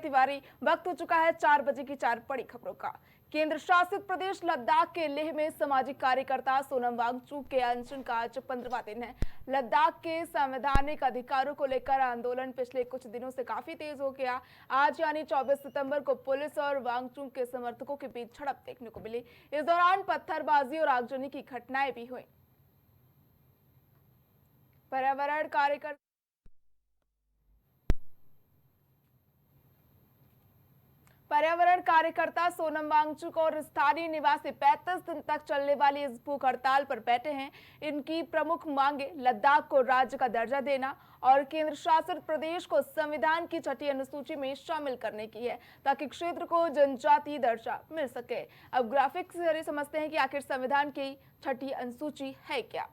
तिवारी। वक्त हो चुका है 4 बजे की 4 बड़ी खबरों का। केंद्र शासित प्रदेश लद्दाख के लेह में सामाजिक कार्यकर्ता सोनम वांगचुक के अनशन का आज 15वां दिन है। लद्दाख के संवैधानिक अधिकारों को लेकर आंदोलन पिछले कुछ दिनों से काफी तेज हो गया। आज यानी 24 सितंबर को पुलिस और वांगचुक के समर्थकों के बीच झड़प देखने को मिली। इस दौरान पत्थरबाजी और आगजनी की घटनाएं भी हुई। पर्यावरण कार्यकर्ता सोनम वांगचुक और स्थानीय निवासी 35 दिन तक चलने वाली इस भूख हड़ताल पर बैठे हैं। इनकी प्रमुख मांगे लद्दाख को राज्य का दर्जा देना और केंद्र शासित प्रदेश को संविधान की छठी अनुसूची में शामिल करने की है, ताकि क्षेत्र को जनजातीय दर्जा मिल सके। अब ग्राफिक्स से जरिए समझते हैं कि आखिर संविधान की छठी अनुसूची है क्या।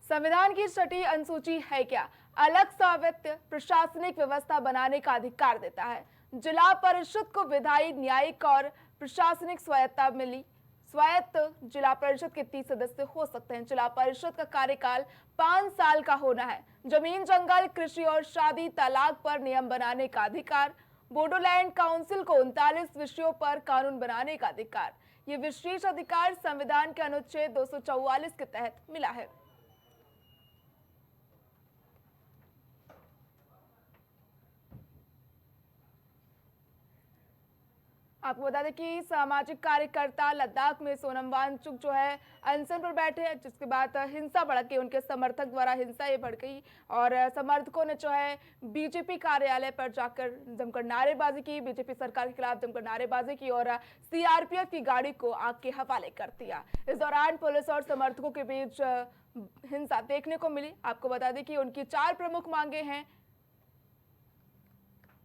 संविधान की छठी अनुसूची है क्या? अलग स्वायत्त प्रशासनिक व्यवस्था बनाने का अधिकार देता है। जिला परिषद को विधायी, न्यायिक और प्रशासनिक स्वायत्तता मिली। स्वायत्त जिला परिषद के 30 सदस्य हो सकते हैं। जिला परिषद का कार्यकाल 5 साल का होना है। जमीन, जंगल, कृषि और शादी, तलाक पर नियम बनाने का अधिकार। बोडोलैंड काउंसिल को 39 विषयों पर कानून बनाने का अधिकार। ये विशेष अधिकार संविधान के अनुच्छेद 244 के तहत मिला है। आपको बता दें कि सामाजिक कार्यकर्ता लद्दाख में सोनम वांगचुक जो है अनशन पर बैठे हैं, जिसके बाद हिंसा भड़क गई। उनके समर्थक द्वारा हिंसा ये भड़क गई और समर्थकों ने जो है बीजेपी कार्यालय पर जाकर जमकर नारेबाजी की, बीजेपी सरकार के खिलाफ जमकर नारेबाजी की और सीआरपीएफ की गाड़ी को आग के हवाले कर दिया। इस दौरान पुलिस और समर्थकों के बीच हिंसा देखने को मिली। आपको बता दें कि उनकी 4 प्रमुख मांगे हैं।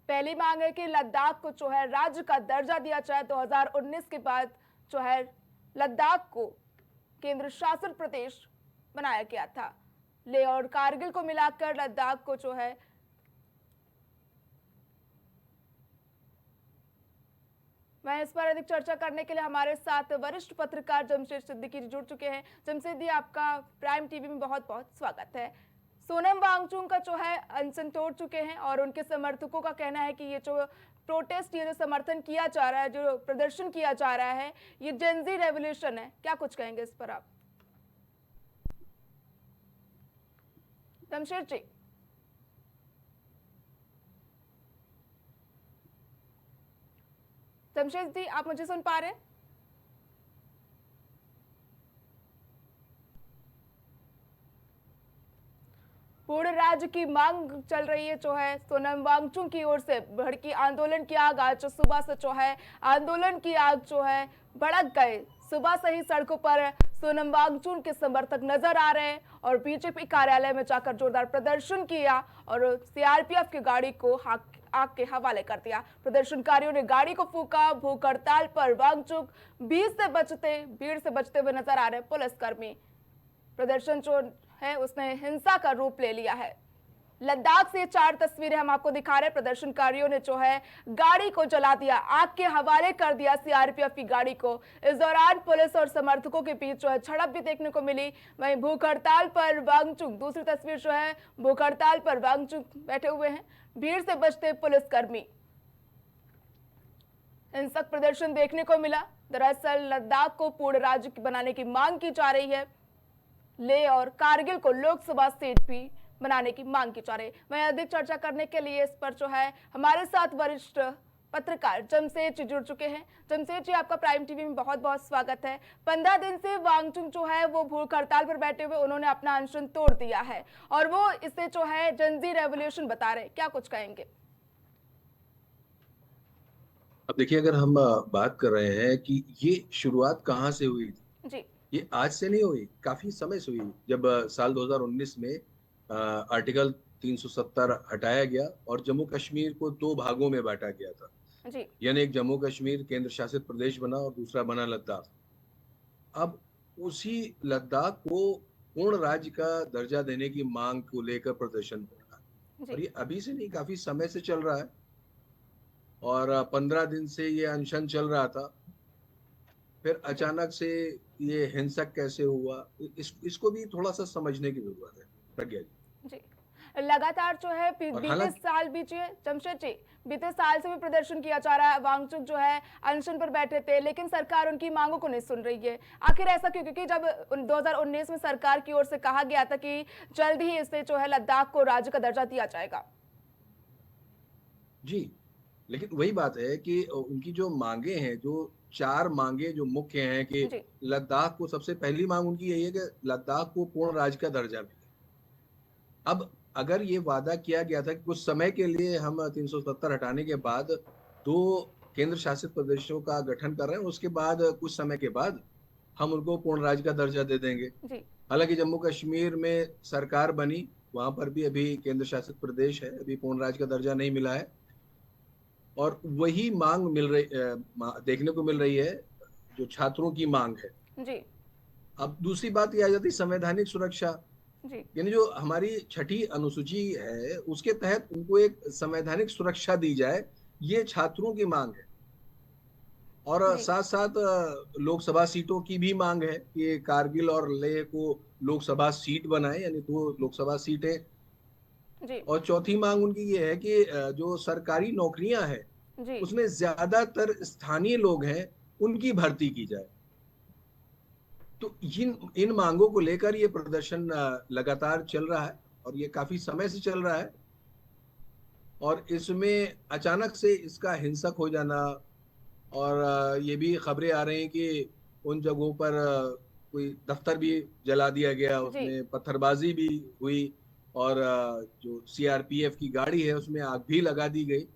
पहली मांग है कि लद्दाख को जो है राज्य का दर्जा दिया जाए। 2019 के बाद जो है लद्दाख को केंद्र शासित प्रदेश बनाया गया था। लेह और कारगिल को मिलाकर लद्दाख को जो है मैं इस पर अधिक चर्चा करने के लिए हमारे साथ वरिष्ठ पत्रकार जमशेद सिद्दीकी जी जुड़ चुके हैं। जमशेद जी, आपका प्राइम टीवी में बहुत बहुत स्वागत है। सोनम वांगचुक का जो है अनशन तोड़ चुके हैं और उनके समर्थकों का कहना है कि ये जो प्रोटेस्ट, ये जो समर्थन किया जा रहा है, जो प्रदर्शन किया जा रहा है, ये जेनजी रेवोल्यूशन है। क्या कुछ कहेंगे इस पर आप? जमशेद जी, जमशेद जी, आप मुझे सुन पा रहे हैं? पूर्ण राज्य की मांग चल रही है जो है सोनम वांगचुक की ओर से भड़की आंदोलन की आग। आज सुबह से जो है आंदोलन की आग जो है भड़क गए। सुबह से ही सड़कों पर सोनम वांगचुक के समर्थक नजर आ रहे हैं और बीजेपी कार्यालय में जाकर जोरदार प्रदर्शन किया और सीआरपीएफ की गाड़ी को आग के हवाले कर दिया। प्रदर्शनकारियों ने गाड़ी को फूका। भूख हड़ताल पर वांगचुक भीड़ से बचते हुए नजर आ रहे पुलिसकर्मी। प्रदर्शन जो है उसने हिंसा का रूप ले लिया है। लद्दाख से 4 तस्वीरें हम आपको दिखा रहे हैं। प्रदर्शनकारियों ने जो है गाड़ी को जला दिया, आग के हवाले कर दिया सीआरपीएफ की गाड़ी को। इस दौरान पुलिस और समर्थकों के बीच जो है झड़प भी देखने को मिली। वहीं भूख हड़ताल पर वांगचुक, दूसरी तस्वीर जो है भूख हड़ताल पर वांगचुक बैठे हुए हैं, भीड़ से बचते पुलिसकर्मी। हिंसक प्रदर्शन देखने को मिला। दरअसल लद्दाख को पूर्ण राज्य बनाने की मांग की जा रही है। लेह और कारगिल को लोकसभा सीट भी बनाने की मांग की जा रही है। वहीं अधिक चर्चा करने के लिए इस पर जो है हमारे साथ वरिष्ठ पत्रकार जमशेद जी जुड़ चुके हैं। जमशेद जी, आपका प्राइम टीवी में बहुत बहुत स्वागत है। 15 दिन से वांगचुक जो है वो भूख हड़ताल पर बैठे हुए, उन्होंने अपना अनशन तोड़ दिया है और वो इसे जो है जेनजी रेवोल्यूशन बता रहे। क्या कुछ कहेंगे? अब देखिए, अगर हम बात कर रहे हैं कि ये शुरुआत कहाँ से हुई थी, जी ये आज से नहीं हुई, काफी समय से हुई। जब साल 2019 में आर्टिकल 370 हटाया गया और जम्मू कश्मीर को 2 भागों में बांटा गया था। जी यानी एक जम्मू कश्मीर केंद्र शासित प्रदेश बना और दूसरा बना लद्दाख। अब उसी लद्दाख को पूर्ण राज्य का दर्जा देने की मांग को लेकर प्रदर्शन हो रहा है और जी ये अभी से नहीं, काफी समय से चल रहा है और 15 दिन से ये अनशन चल रहा था। फिर जी अचानक से ये हिंसक कैसे हुआ, इसको भी थोड़ा सा समझने की जरूरत है, प्रज्ञा जी। जी लगातार जो है और बीते हालांकि साल बीते जमशेद जी, बीते साल से भी प्रदर्शन किया जा रहा है। वांगचुक जो है अनशन पर बैठे थे, लेकिन सरकार उनकी मांगों को नहीं सुन रही है। आखिर ऐसा क्यों? क्योंकि जब 2019 में सरकार की ओर से कहा गया था कि जल्द ही इसे जो है लद्दाख को राज्य का दर्जा दिया जाएगा। जी, लेकिन वही बात है कि उनकी जो मांगे हैं, जो 4 मांगे जो मुख्य हैं कि जी लद्दाख को, सबसे पहली मांग उनकी यही है कि लद्दाख को पूर्ण राज्य का दर्जा मिले। अब अगर ये वादा किया गया था कि कुछ समय के लिए हम 370 हटाने के बाद 2 केंद्र शासित प्रदेशों का गठन कर रहे हैं, उसके बाद कुछ समय के बाद हम उनको पूर्ण राज्य का दर्जा दे देंगे। जी हालांकि जम्मू कश्मीर में सरकार बनी, वहां पर भी अभी केंद्र शासित प्रदेश है, अभी पूर्ण राज्य का दर्जा नहीं मिला है। और वही मांग देखने को मिल रही है, जो छात्रों की मांग है। जी अब दूसरी बात ये आ जाती है संवैधानिक सुरक्षा, जी यानी जो हमारी छठी अनुसूची है उसके तहत उनको एक संवैधानिक सुरक्षा दी जाए, ये छात्रों की मांग है। और जी साथ साथ लोकसभा सीटों की भी मांग है कि कारगिल और लेह को लोकसभा सीट बनाए, यानी 2 लोकसभा सीटें। जी और चौथी मांग उनकी ये है कि जो सरकारी नौकरियां हैं जी उसमें ज्यादातर स्थानीय लोग हैं, उनकी भर्ती की जाए। तो इन इन मांगों को लेकर ये प्रदर्शन लगातार चल रहा है, और ये काफी समय से चल रहा है। और इसमें अचानक से इसका हिंसक हो जाना, और ये भी खबरें आ रही हैं कि उन जगहों पर कोई दफ्तर भी जला दिया गया, जी उसमें पत्थरबाजी भी हुई, और जो सीआरपीएफ की गाड़ी है उसमें आग भी लगा दी गई।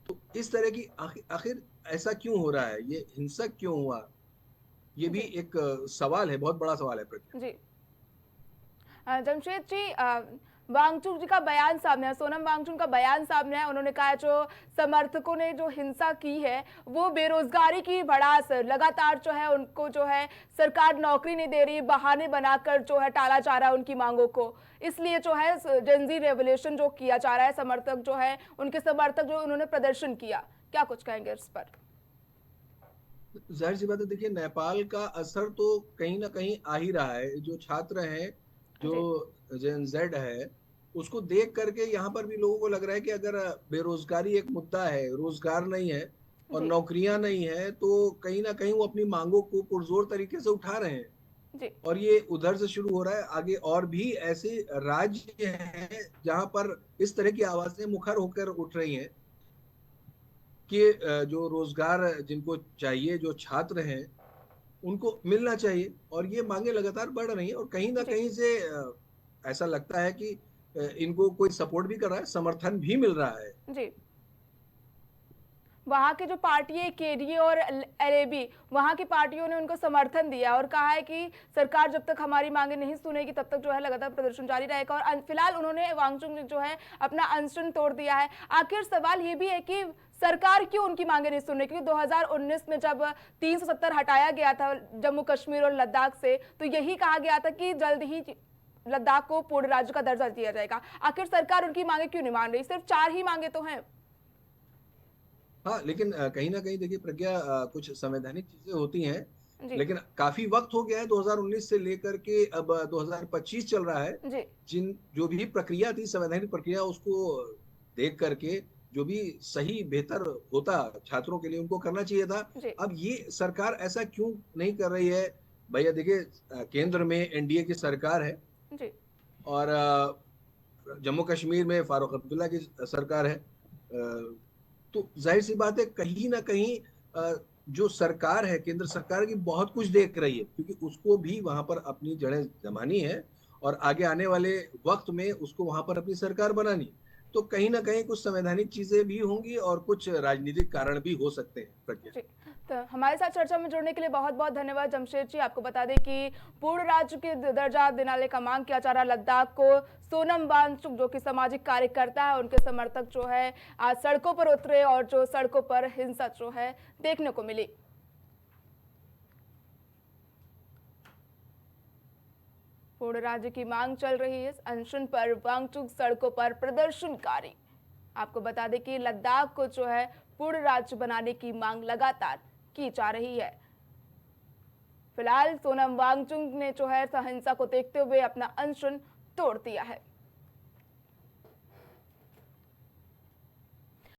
तो इस तरह की आखिर आखिर ऐसा क्यों हो रहा है, ये हिंसक क्यों हुआ? ये भी जी एक सवाल है, बहुत बड़ा सवाल है प्रज्ञा। जी जमशेद जी, वांगचुक जी का बयान सामने है, सोनम वांगचुक का बयान सामने है। उन्होंने कहा है जो समर्थकों ने जो हिंसा की है वो बेरोजगारी की भड़ास है। लगातार जो है उनको जो है सरकार नौकरी नहीं दे रही, बहाने बनाकर जो है टाला जा रहा है उनकी मांगों को। इसलिए जो है जेनजी रेवोल्यूशन जो किया जा रहा है, समर्थक जो है उनके समर्थक जो उन्होंने प्रदर्शन किया, क्या कुछ कहेंगे इस पर? जाहिर सी बात है, देखिए नेपाल का असर तो कहीं ना कहीं आ ही रहा है। जो छात्र हैं, जो जी जेन जेड है, उसको देख करके यहाँ पर भी लोगों को लग रहा है कि अगर बेरोजगारी एक मुद्दा है, रोजगार नहीं है और जी नौकरियां नहीं है, तो कहीं ना कहीं वो अपनी मांगों को पुरजोर तरीके से उठा रहे हैं। जी और ये उधर से शुरू हो रहा है, आगे और भी ऐसे राज्य हैं जहां पर इस तरह की आवाजें मुखर होकर उठ रही हैं कि जो रोजगार जिनको चाहिए, जो छात्र हैं, उनको मिलना चाहिए। और ये मांगे लगातार बढ़ रही हैं, और कहीं ना जी कहीं से ऐसा लगता है कि इनको कोई सपोर्ट भी कर रहा है, समर्थन भी मिल रहा है। जी वहाँ की जो पार्टी है केडीए और एलएबी, वहाँ की पार्टियों ने उनको समर्थन दिया और कहा है कि सरकार जब तक हमारी मांगे नहीं सुनेगी तब तक जो है लगातार प्रदर्शन जारी रहेगा। और फिलहाल उन्होंने वांगचुक ने जो है अपना अनशन तोड़ दिया है। आखिर सवाल ये भी है कि सरकार क्यों उनकी मांगे नहीं सुन रही? क्योंकि 2019 में जब 370 हटाया गया था जम्मू कश्मीर और लद्दाख से, तो यही कहा गया था कि जल्द ही लद्दाख को पूर्ण राज्य का दर्जा दिया जाएगा। आखिर सरकार उनकी मांगे क्यों नहीं मान रही? सिर्फ 4 ही मांगे तो हैं। हाँ, लेकिन कहीं ना कहीं देखिए प्रज्ञा, कुछ संवैधानिक चीजें होती हैं, जी लेकिन काफी वक्त हो गया है 2019 से लेकर के अब 2025 चल रहा है। जी जिन जो भी प्रक्रिया थी, संवैधानिक प्रक्रिया, उसको देख करके जो भी सही बेहतर होता छात्रों के लिए, उनको करना चाहिए था। जी अब ये सरकार ऐसा क्यों नहीं कर रही है? भैया देखिए, केंद्र में एनडीए की सरकार है, जी और जम्मू कश्मीर में फारूक अब्दुल्ला की सरकार है। तो जाहिर सी बात है, कहीं ना कहीं जो सरकार है, केंद्र सरकार की बहुत कुछ देख रही है, क्योंकि उसको भी वहां पर अपनी जड़ें जमानी है, और आगे आने वाले वक्त में उसको वहां पर अपनी सरकार बनानी है। तो कहीं ना कहीं कुछ संवैधानिक चीजें भी होंगी, और कुछ राजनीतिक कारण भी हो सकते हैं प्रज्ञा। जी। तो हमारे साथ चर्चा में जुड़ने के लिए बहुत बहुत धन्यवाद जमशेद जी। आपको बता दें कि पूर्ण राज्य के दर्जा दिलाने का मांग किया जा रहा लद्दाख को। सोनम वांगचुक जो कि सामाजिक कार्यकर्ता है, उनके समर्थक जो है आज सड़कों पर उतरे और जो सड़कों पर हिंसा जो है देखने को मिली। पूर्ण राज्य की मांग चल रही है, अनशन पर वांगचुक, सड़कों पर प्रदर्शनकारी। आपको बता दें कि लद्दाख को जो है पूर्ण राज्य बनाने की मांग लगातार की जा रही है। फिलहाल सोनम वांगचुक ने जो है हिंसा को देखते हुए अपना अनशन तोड़ दिया है।